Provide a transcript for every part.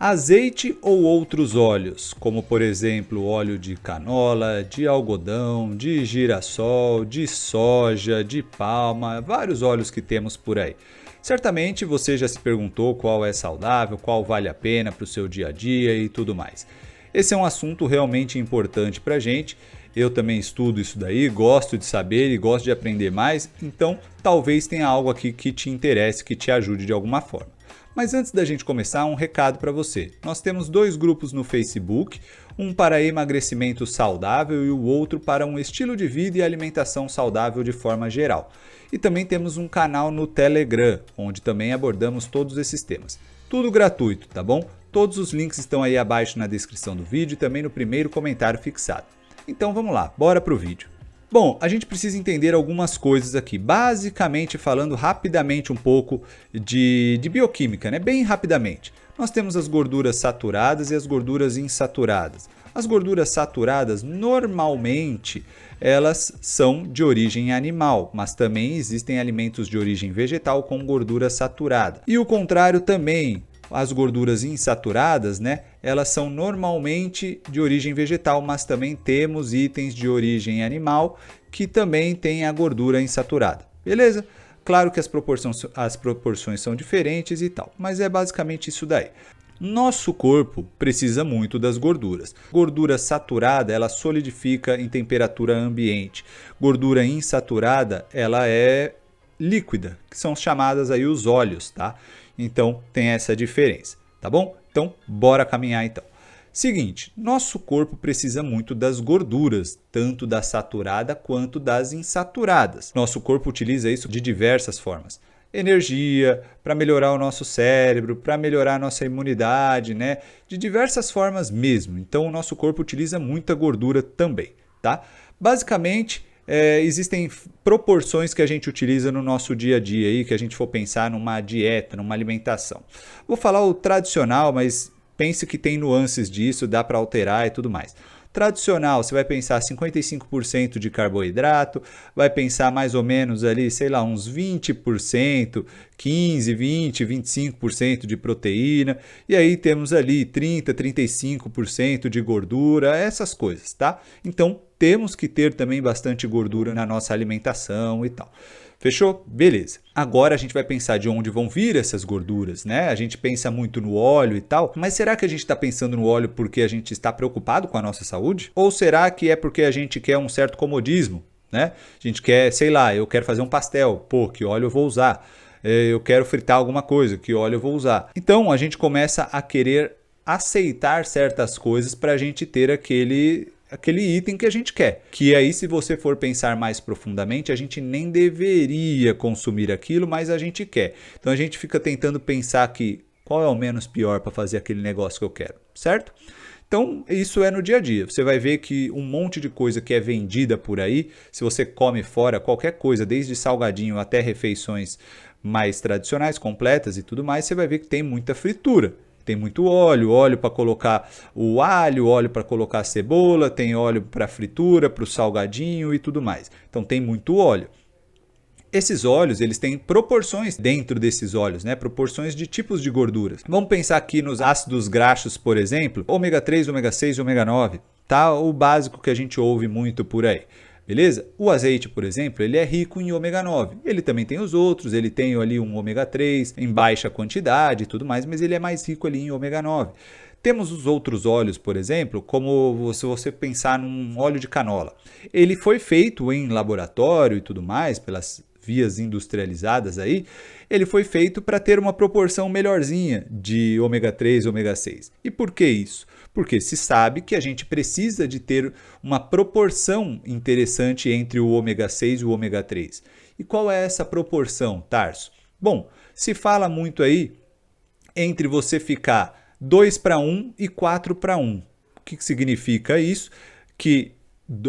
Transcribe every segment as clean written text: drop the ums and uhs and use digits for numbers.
Azeite ou outros óleos, como por exemplo óleo de canola, de algodão, de girassol, de soja, de palma, vários óleos que temos por aí. Certamente você já se perguntou qual é saudável, qual vale a pena para o seu dia a dia e tudo mais. Esse é um assunto realmente importante para a gente. Eu também estudo isso daí, gosto de saber e gosto de aprender mais, então talvez tenha algo aqui que te interesse, que te ajude de alguma forma. Mas antes da gente começar, um recado para você. Nós temos 2 grupos no Facebook, um para emagrecimento saudável e o outro para um estilo de vida e alimentação saudável de forma geral. E também temos um canal no Telegram, onde também abordamos todos esses temas. Tudo gratuito, tá bom? Todos os links estão aí abaixo na descrição do vídeo e também no primeiro comentário fixado. Então vamos lá, bora pro vídeo. Bom, a gente precisa entender algumas coisas aqui, basicamente falando rapidamente um pouco de bioquímica, né? Bem rapidamente. Nós temos as gorduras saturadas e as gorduras insaturadas. As gorduras saturadas, normalmente, elas são de origem animal, mas também existem alimentos de origem vegetal com gordura saturada. E o contrário também. As gorduras insaturadas, né, elas são normalmente de origem vegetal, mas também temos itens de origem animal que também têm a gordura insaturada. Beleza? Claro que as proporções são diferentes e tal, mas é basicamente isso daí. Nosso corpo precisa muito das gorduras. Gordura saturada, ela solidifica em temperatura ambiente. Gordura insaturada, ela é líquida, que são chamadas aí os óleos, tá? Então tem essa diferença, tá bom? Então bora caminhar então. Seguinte, nosso corpo precisa muito das gorduras, tanto da saturada quanto das insaturadas. Nosso corpo utiliza isso de diversas formas. Energia, para melhorar o nosso cérebro, para melhorar a nossa imunidade, né? De diversas formas mesmo. Então o nosso corpo utiliza muita gordura também, tá? Basicamente, existem proporções que a gente utiliza no nosso dia a dia, aí, que a gente for pensar numa dieta, numa alimentação. Vou falar o tradicional, mas pense que tem nuances disso, dá para alterar e tudo mais. Tradicional, você vai pensar 55% de carboidrato, vai pensar mais ou menos ali, sei lá, uns 20%, 15, 20, 25% de proteína, e aí temos ali 30, 35% de gordura, essas coisas, tá? Então, temos que ter também bastante gordura na nossa alimentação e tal. Fechou? Beleza. Agora a gente vai pensar de onde vão vir essas gorduras, né? A gente pensa muito no óleo e tal, mas será que a gente está pensando no óleo porque a gente está preocupado com a nossa saúde? Ou será que é porque a gente quer um certo comodismo, né? A gente quer, sei lá, eu quero fazer um pastel, pô, que óleo eu vou usar? Eu quero fritar alguma coisa, que óleo eu vou usar? Então a gente começa a querer aceitar certas coisas para a gente ter aquele item que a gente quer. Que aí, se você for pensar mais profundamente, a gente nem deveria consumir aquilo, mas a gente quer. Então a gente fica tentando pensar que qual é o menos pior para fazer aquele negócio que eu quero, certo? Então isso é no dia a dia. Você vai ver que um monte de coisa que é vendida por aí, se você come fora, qualquer coisa, desde salgadinho até refeições mais tradicionais, completas e tudo mais, você vai ver que tem muita fritura. Tem muito óleo, óleo para colocar o alho, óleo para colocar a cebola, tem óleo para fritura, para o salgadinho e tudo mais. Então tem muito óleo. Esses óleos, eles têm proporções dentro desses óleos, né? Proporções de tipos de gorduras. Vamos pensar aqui nos ácidos graxos, por exemplo, ômega 3, ômega 6 e ômega 9, tá? O básico que a gente ouve muito por aí. Beleza? O azeite, por exemplo, ele é rico em ômega 9. Ele também tem os outros, ele tem ali um ômega 3 em baixa quantidade e tudo mais, mas ele é mais rico ali em ômega 9. Temos os outros óleos, por exemplo, como se você pensar num óleo de canola. Ele foi feito em laboratório e tudo mais, pelas vias industrializadas aí, ele foi feito para ter uma proporção melhorzinha de ômega 3 e ômega 6. E por que isso? Porque se sabe que a gente precisa de ter uma proporção interessante entre o ômega 6 e o ômega 3. E qual é essa proporção, Tarso? Bom, se fala muito aí entre você ficar 2:1 e 4:1. O que significa isso? Que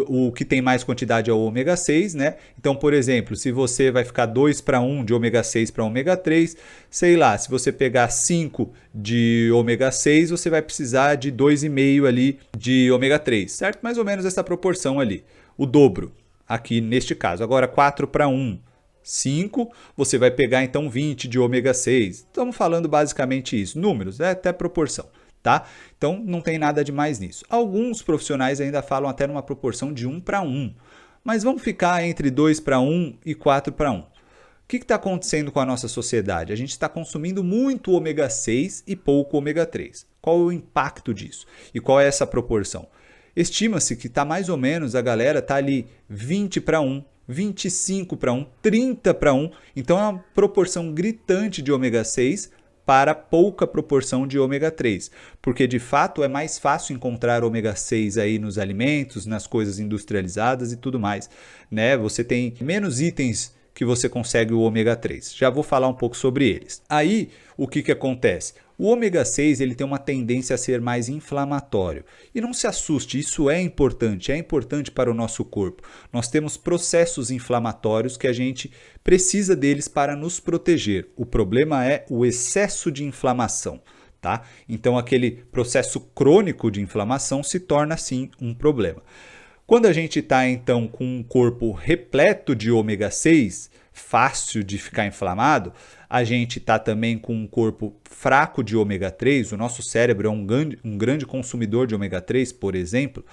o que tem mais quantidade é o ômega 6, né? Então, por exemplo, se você vai ficar 2:1 de ômega 6 para ômega 3, sei lá, se você pegar 5 de ômega 6, você vai precisar de 2,5 ali de ômega 3, certo? Mais ou menos essa proporção ali, o dobro aqui neste caso. Agora, 4:1, 5, você vai pegar então 20 de ômega 6. Estamos falando basicamente isso, números, até proporção. tá? Então não tem nada de mais nisso. Alguns profissionais ainda falam até numa proporção de 1:1, mas vamos ficar entre 2:1 e 4:1. O que está acontecendo com a nossa sociedade? A gente está consumindo muito ômega 6 e pouco ômega 3. Qual é o impacto disso? E qual é essa proporção? Estima-se que está mais ou menos, a galera está ali 20:1, 25:1, 30:1. Então é uma proporção gritante de ômega 6 para pouca proporção de ômega 3. Porque de fato é mais fácil encontrar ômega 6 aí nos alimentos, nas coisas industrializadas e tudo mais, né? Você tem menos itens que você consegue o ômega 3. Já vou falar um pouco sobre eles. Aí, o que acontece? O ômega 6 ele tem uma tendência a ser mais inflamatório. E não se assuste, isso é importante para o nosso corpo. Nós temos processos inflamatórios que a gente precisa deles para nos proteger. O problema é o excesso de inflamação, tá? Então, aquele processo crônico de inflamação se torna, sim, um problema. Quando a gente está, então, com um corpo repleto de ômega 6, fácil de ficar inflamado, a gente está também com um corpo fraco de ômega 3, o nosso cérebro é um grande consumidor de ômega 3, por exemplo,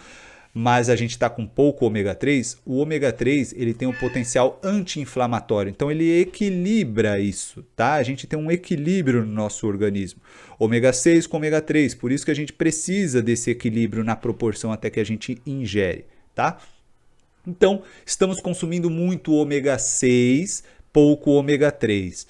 mas a gente está com pouco ômega 3, o ômega 3 ele tem um potencial anti-inflamatório, então ele equilibra isso, tá? A gente tem um equilíbrio no nosso organismo, ômega 6 com ômega 3, por isso que a gente precisa desse equilíbrio na proporção até que a gente ingere, tá? Então, estamos consumindo muito ômega 6, pouco ômega 3.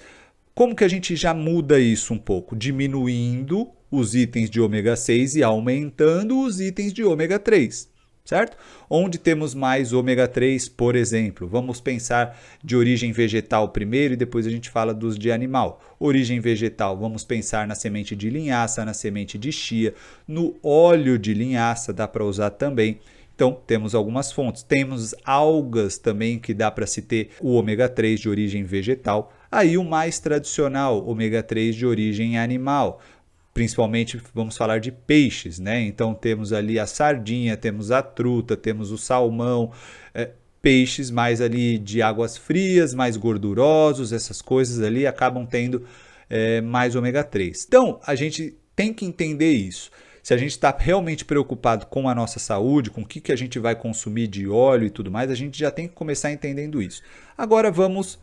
Como que a gente já muda isso um pouco? Diminuindo os itens de ômega 6 e aumentando os itens de ômega 3, certo? Onde temos mais ômega 3, por exemplo? Vamos pensar de origem vegetal primeiro e depois a gente fala dos de animal. Origem vegetal, vamos pensar na semente de linhaça, na semente de chia, no óleo de linhaça, dá para usar também. Então, temos algumas fontes. Temos algas também que dá para se ter o ômega 3 de origem vegetal. Aí o mais tradicional, ômega 3 de origem animal. Principalmente vamos falar de peixes, né? Então temos ali a sardinha, temos a truta, temos o salmão, peixes mais ali de águas frias, mais gordurosos, essas coisas ali acabam tendo mais ômega 3. Então, a gente tem que entender isso. Se a gente está realmente preocupado com a nossa saúde, com o que a gente vai consumir de óleo e tudo mais, a gente já tem que começar entendendo isso. Agora vamos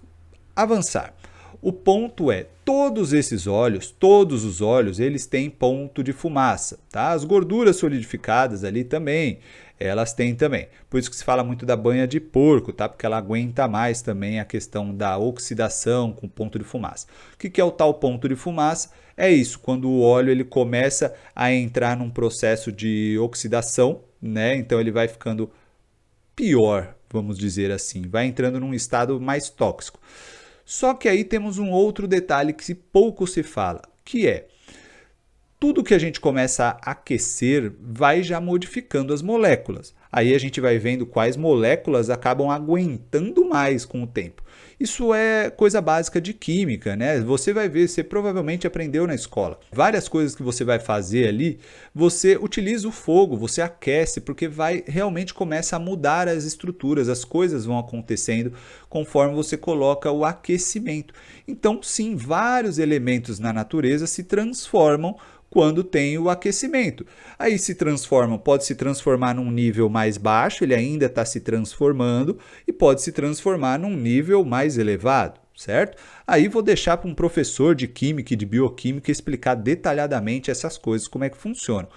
avançar. O ponto é, todos os óleos, eles têm ponto de fumaça, tá? As gorduras solidificadas ali também, elas têm também. Por isso que se fala muito da banha de porco, tá? Porque ela aguenta mais também a questão da oxidação com ponto de fumaça. O que é o tal ponto de fumaça? É isso, quando o óleo ele começa a entrar num processo de oxidação, né? Então ele vai ficando pior, vamos dizer assim, vai entrando num estado mais tóxico. Só que aí temos um outro detalhe que pouco se fala, que é tudo que a gente começa a aquecer vai já modificando as moléculas. Aí a gente vai vendo quais moléculas acabam aguentando mais com o tempo. Isso é coisa básica de química, né? Você vai ver, você provavelmente aprendeu na escola. Várias coisas que você vai fazer ali, você utiliza o fogo, você aquece, porque realmente começa a mudar as estruturas, as coisas vão acontecendo conforme você coloca o aquecimento. Então, sim, vários elementos na natureza se transformam quando tem o aquecimento. Aí pode se transformar num nível mais baixo, ele ainda está se transformando, e pode se transformar num nível mais elevado, certo? Aí vou deixar para um professor de química e de bioquímica explicar detalhadamente essas coisas, como é que funcionam.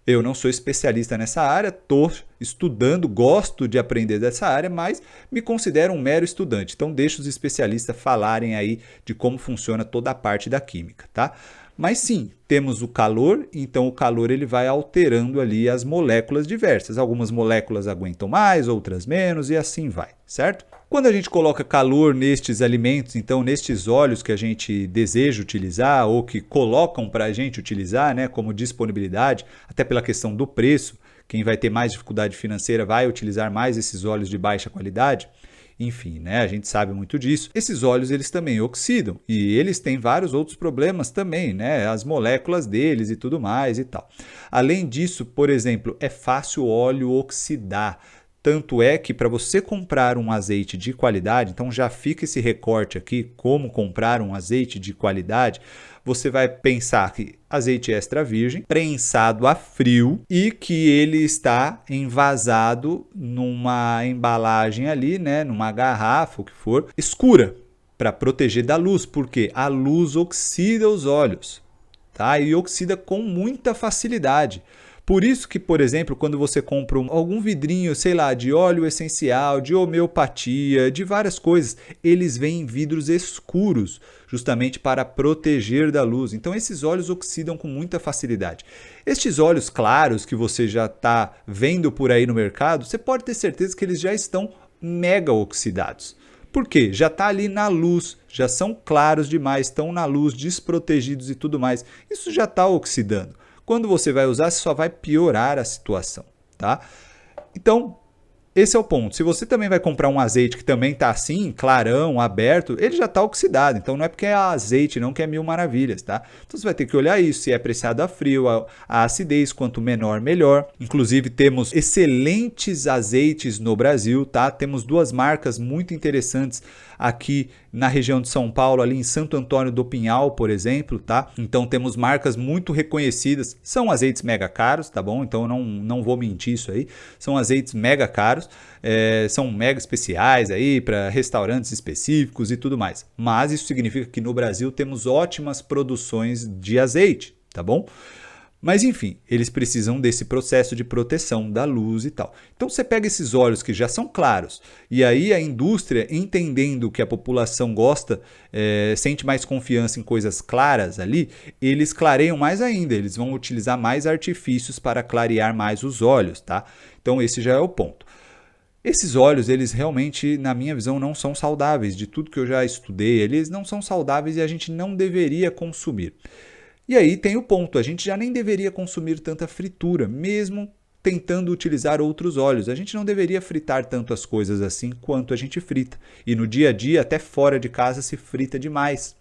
Eu não sou especialista nessa área, estou estudando, gosto de aprender dessa área, mas me considero um mero estudante. Então deixo os especialistas falarem aí de como funciona toda a parte da química, tá? Mas sim, temos o calor, então o calor ele vai alterando ali as moléculas diversas. Algumas moléculas aguentam mais, outras menos e assim vai, certo? Quando a gente coloca calor nestes alimentos, então nestes óleos que a gente deseja utilizar ou que colocam para a gente utilizar, né, como disponibilidade, até pela questão do preço, quem vai ter mais dificuldade financeira vai utilizar mais esses óleos de baixa qualidade. Enfim, né? A gente sabe muito disso. Esses óleos eles também oxidam e eles têm vários outros problemas também, né? As moléculas deles e tudo mais e tal. Além disso, por exemplo, é fácil o óleo oxidar. Tanto é que para você comprar um azeite de qualidade, então já fica esse recorte aqui, como comprar um azeite de qualidade, você vai pensar que azeite extra virgem, prensado a frio e que ele está envasado numa embalagem ali, né, numa garrafa, o que for, escura, para proteger da luz, porque a luz oxida os óleos, tá? E oxida com muita facilidade. Por isso que, por exemplo, quando você compra algum vidrinho, sei lá, de óleo essencial, de homeopatia, de várias coisas, eles vêm em vidros escuros, justamente para proteger da luz. Então esses óleos oxidam com muita facilidade. Estes óleos claros que você já está vendo por aí no mercado, você pode ter certeza que eles já estão mega oxidados. Por quê? Já está ali na luz, já são claros demais, estão na luz, desprotegidos e tudo mais. Isso já está oxidando. Quando você vai usar, você só vai piorar a situação, tá? Então, esse é o ponto. Se você também vai comprar um azeite que também está assim, clarão, aberto, ele já está oxidado. Então, não é porque é azeite, não que é mil maravilhas, tá? Então, você vai ter que olhar isso, se é apreciado a frio, a acidez, quanto menor, melhor. Inclusive, temos excelentes azeites no Brasil, tá? Temos duas marcas muito interessantes aqui na região de São Paulo, ali em Santo Antônio do Pinhal, por exemplo, tá? Então temos marcas muito reconhecidas, são azeites mega caros, tá bom? Então não vou mentir isso aí, são azeites mega caros, são mega especiais aí para restaurantes específicos e tudo mais. Mas isso significa que no Brasil temos ótimas produções de azeite, tá bom? Mas enfim, eles precisam desse processo de proteção da luz e tal. Então você pega esses óleos que já são claros e aí a indústria, entendendo que a população gosta, sente mais confiança em coisas claras ali, eles clareiam mais ainda, eles vão utilizar mais artifícios para clarear mais os óleos, tá? Então esse já é o ponto. Esses óleos, eles realmente, na minha visão, não são saudáveis. De tudo que eu já estudei, eles não são saudáveis e a gente não deveria consumir. E aí tem o ponto, a gente já nem deveria consumir tanta fritura, mesmo tentando utilizar outros óleos. A gente não deveria fritar tanto as coisas assim quanto a gente frita. E no dia a dia, até fora de casa, se frita demais.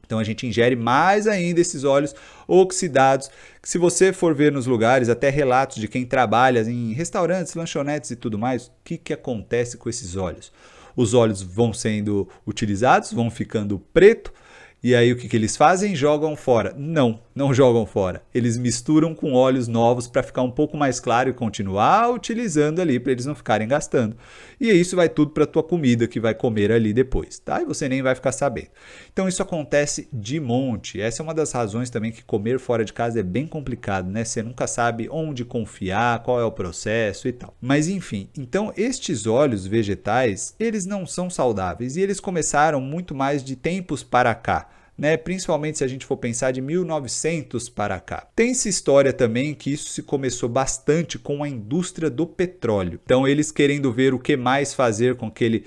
Então a gente ingere mais ainda esses óleos oxidados, que se você for ver nos lugares, até relatos de quem trabalha em restaurantes, lanchonetes e tudo mais, o que acontece com esses óleos? Os óleos vão sendo utilizados, vão ficando preto. E aí o que eles fazem? Jogam fora. Não jogam fora. Eles misturam com óleos novos para ficar um pouco mais claro e continuar utilizando ali para eles não ficarem gastando. E isso vai tudo para a tua comida que vai comer ali depois, tá? E você nem vai ficar sabendo. Então isso acontece de monte. Essa é uma das razões também que comer fora de casa é bem complicado, né? Você nunca sabe onde confiar, qual é o processo e tal. Mas enfim, então estes óleos vegetais, eles não são saudáveis e eles começaram muito mais de tempos para cá. Né? Principalmente se a gente for pensar de 1900 para cá. Tem-se história também que isso se começou bastante com a indústria do petróleo. Então eles querendo ver o que mais fazer com aquele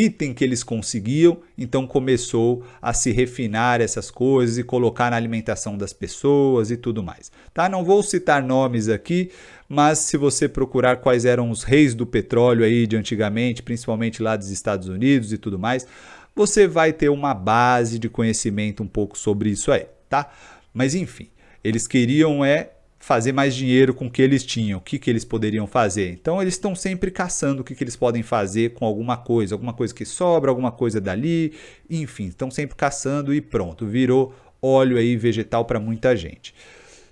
item que eles conseguiam, então começou a se refinar essas coisas e colocar na alimentação das pessoas e tudo mais. Tá? Não vou citar nomes aqui, mas se você procurar quais eram os reis do petróleo aí de antigamente, principalmente lá dos Estados Unidos e tudo mais, você vai ter uma base de conhecimento um pouco sobre isso aí, tá? Mas enfim, eles queriam fazer mais dinheiro com o que eles tinham, o que eles poderiam fazer. Então eles estão sempre caçando o que eles podem fazer com alguma coisa que sobra, alguma coisa dali, enfim, estão sempre caçando e pronto, virou óleo aí vegetal para muita gente.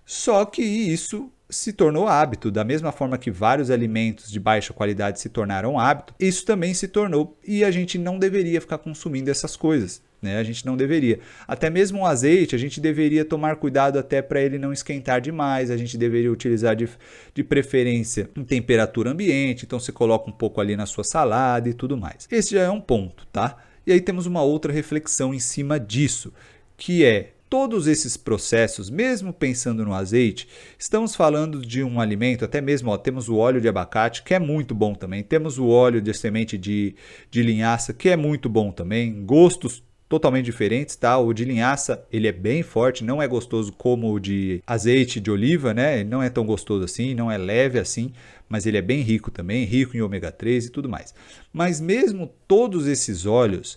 Só que isso se tornou hábito, da mesma forma que vários alimentos de baixa qualidade se tornaram hábito, isso também se tornou e a gente não deveria ficar consumindo essas coisas, né? A gente não deveria. Até mesmo o azeite, a gente deveria tomar cuidado até para ele não esquentar demais, a gente deveria utilizar de preferência em temperatura ambiente, então você coloca um pouco ali na sua salada e tudo mais. Esse já é um ponto, tá? E aí temos uma outra reflexão em cima disso, que é todos esses processos, mesmo pensando no azeite, estamos falando de um alimento, até mesmo temos o óleo de abacate, que é muito bom também, temos o óleo de semente de linhaça, que é muito bom também, gostos totalmente diferentes, tá? O de linhaça, ele é bem forte, não é gostoso como o de azeite de oliva, né? Ele não é tão gostoso assim, não é leve assim, mas ele é bem rico também, rico em ômega 3 e tudo mais. Mas mesmo todos esses óleos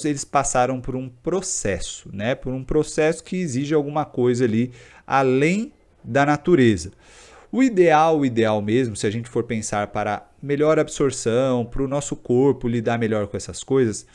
eles passaram por um processo, né? Por um processo que exige alguma coisa ali além da natureza. O ideal mesmo, se a gente for pensar para melhor absorção, para o nosso corpo lidar melhor com essas coisas,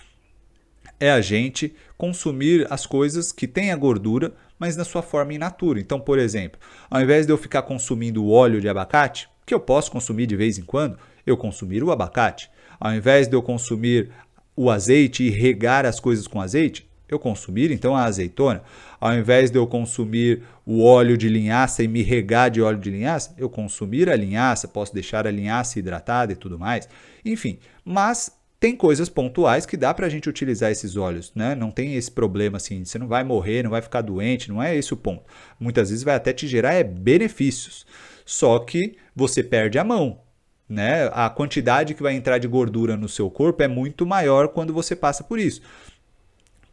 é a gente consumir as coisas que têm a gordura, mas na sua forma in natura. Então, por exemplo, ao invés de eu ficar consumindo o óleo de abacate, que eu posso consumir de vez em quando, eu consumir o abacate. Ao invés de eu consumir o azeite e regar as coisas com azeite, eu consumir então a azeitona. Ao invés de eu consumir o óleo de linhaça e me regar de óleo de linhaça, eu consumir a linhaça, posso deixar a linhaça hidratada e tudo mais. Enfim, mas tem coisas pontuais que dá para a gente utilizar esses óleos, né? Não tem esse problema assim, você não vai morrer, não vai ficar doente, não é esse o ponto. Muitas vezes vai até te gerar benefícios, só que você perde a mão, né? A quantidade que vai entrar de gordura no seu corpo é muito maior quando você passa por isso.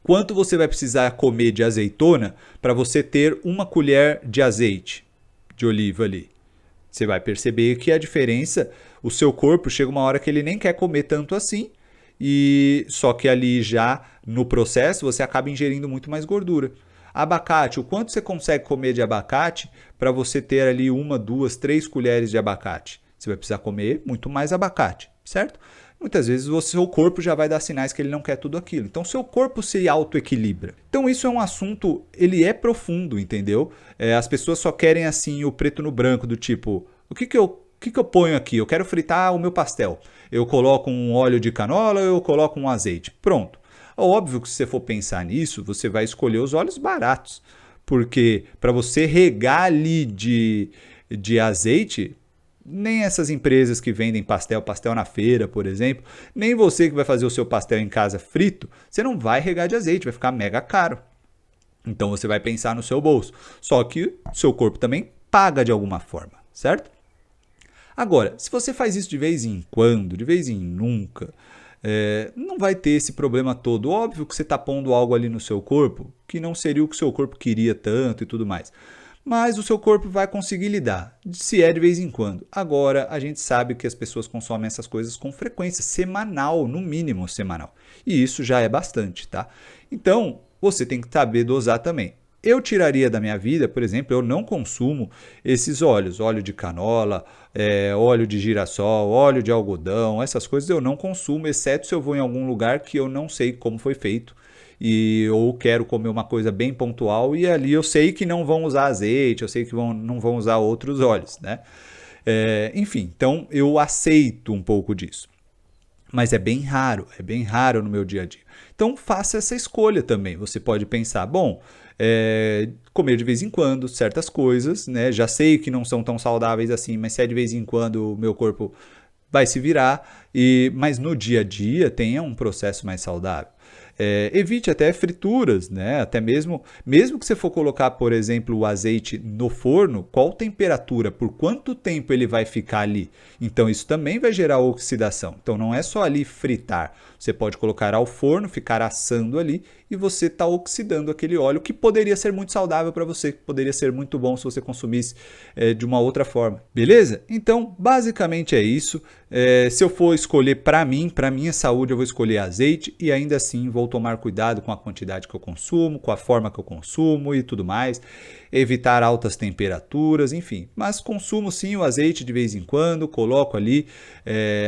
Quanto você vai precisar comer de azeitona para você ter uma colher de azeite de oliva ali? Você vai perceber que a diferença, o seu corpo chega uma hora que ele nem quer comer tanto assim, e só que ali já no processo você acaba ingerindo muito mais gordura. Abacate, o quanto você consegue comer de abacate para você ter ali 1, 2, 3 colheres de abacate? Você vai precisar comer muito mais abacate, certo? Muitas vezes o seu corpo já vai dar sinais que ele não quer tudo aquilo. Então, seu corpo se autoequilibra. Então, isso é um assunto, ele é profundo, entendeu? As pessoas só querem, assim, o preto no branco, do tipo, o que eu ponho aqui? Eu quero fritar o meu pastel. Eu coloco um óleo de canola ou eu coloco um azeite? Pronto. Óbvio que se você for pensar nisso, você vai escolher os óleos baratos. Porque para você regar ali de azeite, nem essas empresas que vendem pastel na feira, por exemplo, nem você que vai fazer o seu pastel em casa frito, você não vai regar de azeite, vai ficar mega caro. Então você vai pensar no seu bolso. Só que o seu corpo também paga de alguma forma, certo? Agora, se você faz isso de vez em quando, de vez em nunca, não vai ter esse problema todo. Óbvio que você está pondo algo ali no seu corpo que não seria o que o seu corpo queria tanto e tudo mais. Mas o seu corpo vai conseguir lidar, se é de vez em quando. Agora, a gente sabe que as pessoas consomem essas coisas com frequência, semanal, no mínimo semanal. E isso já é bastante, tá? Então, você tem que saber dosar também. Eu tiraria da minha vida, por exemplo, eu não consumo esses óleos, óleo de canola, óleo de girassol, óleo de algodão, essas coisas eu não consumo, exceto se eu vou em algum lugar que eu não sei como foi feito. Ou quero comer uma coisa bem pontual e ali eu sei que não vão usar azeite, eu sei que não vão usar outros óleos, né? Enfim, então eu aceito um pouco disso. Mas é bem raro no meu dia a dia. Então faça essa escolha também. Você pode pensar, bom, comer de vez em quando certas coisas, né? Já sei que não são tão saudáveis assim, mas se é de vez em quando o meu corpo vai se virar, mas no dia a dia tenha um processo mais saudável. Evite até frituras, né? Até mesmo que você for colocar, por exemplo, o azeite no forno, qual temperatura, por quanto tempo ele vai ficar ali? Então isso também vai gerar oxidação. Então não é só ali fritar, você pode colocar ao forno, ficar assando ali e você está oxidando aquele óleo que poderia ser muito saudável para você, que poderia ser muito bom se você consumisse de uma outra forma. Beleza? Então basicamente é isso. Se eu for escolher para minha saúde, eu vou escolher azeite e ainda assim vou tomar cuidado com a quantidade que eu consumo, com a forma que eu consumo e tudo mais, evitar altas temperaturas, enfim. Mas consumo sim o azeite de vez em quando, coloco ali,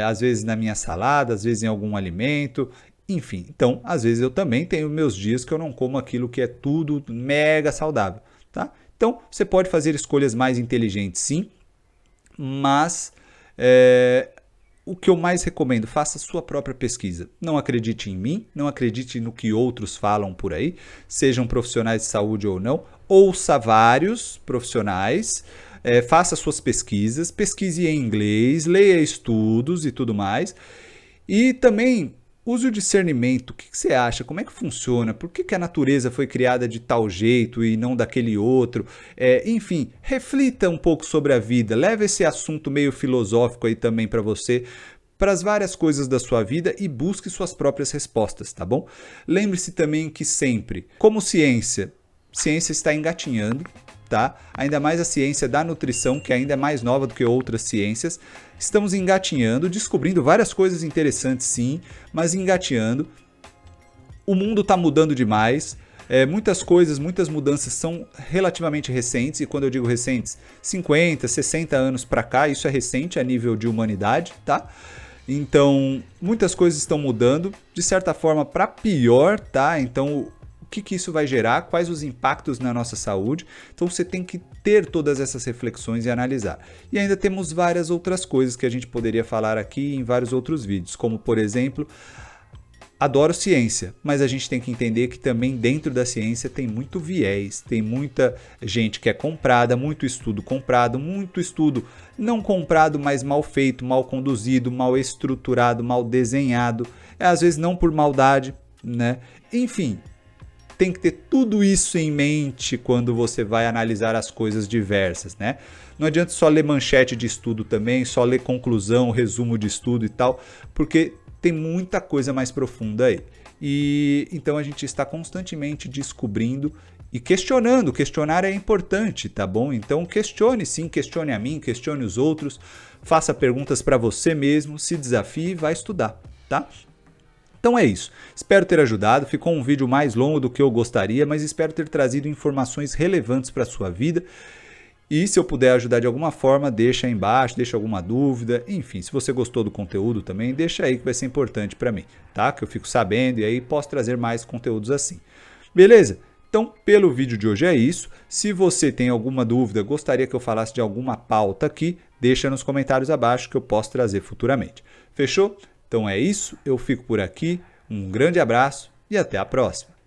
às vezes na minha salada, às vezes em algum alimento, enfim. Então, às vezes eu também tenho meus dias que eu não como aquilo que é tudo mega saudável, tá? Então, você pode fazer escolhas mais inteligentes sim, mas o que eu mais recomendo, faça sua própria pesquisa. Não acredite em mim, não acredite no que outros falam por aí, sejam profissionais de saúde ou não. Ouça vários profissionais, faça suas pesquisas, pesquise em inglês, leia estudos e tudo mais. E também use o discernimento. O que você acha? Como é que funciona? Por que a natureza foi criada de tal jeito e não daquele outro? Enfim, reflita um pouco sobre a vida. Leve esse assunto meio filosófico aí também para você, para as várias coisas da sua vida e busque suas próprias respostas, tá bom? Lembre-se também que sempre, como ciência está engatinhando, tá? Ainda mais a ciência da nutrição, que ainda é mais nova do que outras ciências. Estamos engatinhando, descobrindo várias coisas interessantes sim, mas engatinhando. O mundo está mudando demais. Muitas coisas, muitas mudanças são relativamente recentes, e quando eu digo recentes, 50, 60 anos para cá, isso é recente a nível de humanidade, tá? Então, muitas coisas estão mudando, de certa forma para pior, tá? Então, o que isso vai gerar, quais os impactos na nossa saúde. Então você tem que ter todas essas reflexões e analisar. E ainda temos várias outras coisas que a gente poderia falar aqui em vários outros vídeos, como por exemplo, adoro ciência, mas a gente tem que entender que também dentro da ciência tem muito viés, tem muita gente que é comprada, muito estudo comprado, muito estudo não comprado, mas mal feito, mal conduzido, mal estruturado, mal desenhado, às vezes não por maldade, né? Enfim, tem que ter tudo isso em mente quando você vai analisar as coisas diversas, né? Não adianta só ler manchete de estudo também, só ler conclusão, resumo de estudo e tal, porque tem muita coisa mais profunda aí. E então a gente está constantemente descobrindo e questionando. Questionar é importante, tá bom? Então questione sim, questione a mim, questione os outros, faça perguntas para você mesmo, se desafie e vai estudar, tá? Então é isso, espero ter ajudado, ficou um vídeo mais longo do que eu gostaria, mas espero ter trazido informações relevantes para a sua vida. E se eu puder ajudar de alguma forma, deixa aí embaixo, deixa alguma dúvida, enfim, se você gostou do conteúdo também, deixa aí que vai ser importante para mim, tá? Que eu fico sabendo e aí posso trazer mais conteúdos assim. Beleza? Então, pelo vídeo de hoje é isso. Se você tem alguma dúvida, gostaria que eu falasse de alguma pauta aqui, deixa nos comentários abaixo que eu posso trazer futuramente. Fechou? Então é isso, eu fico por aqui, um grande abraço e até a próxima.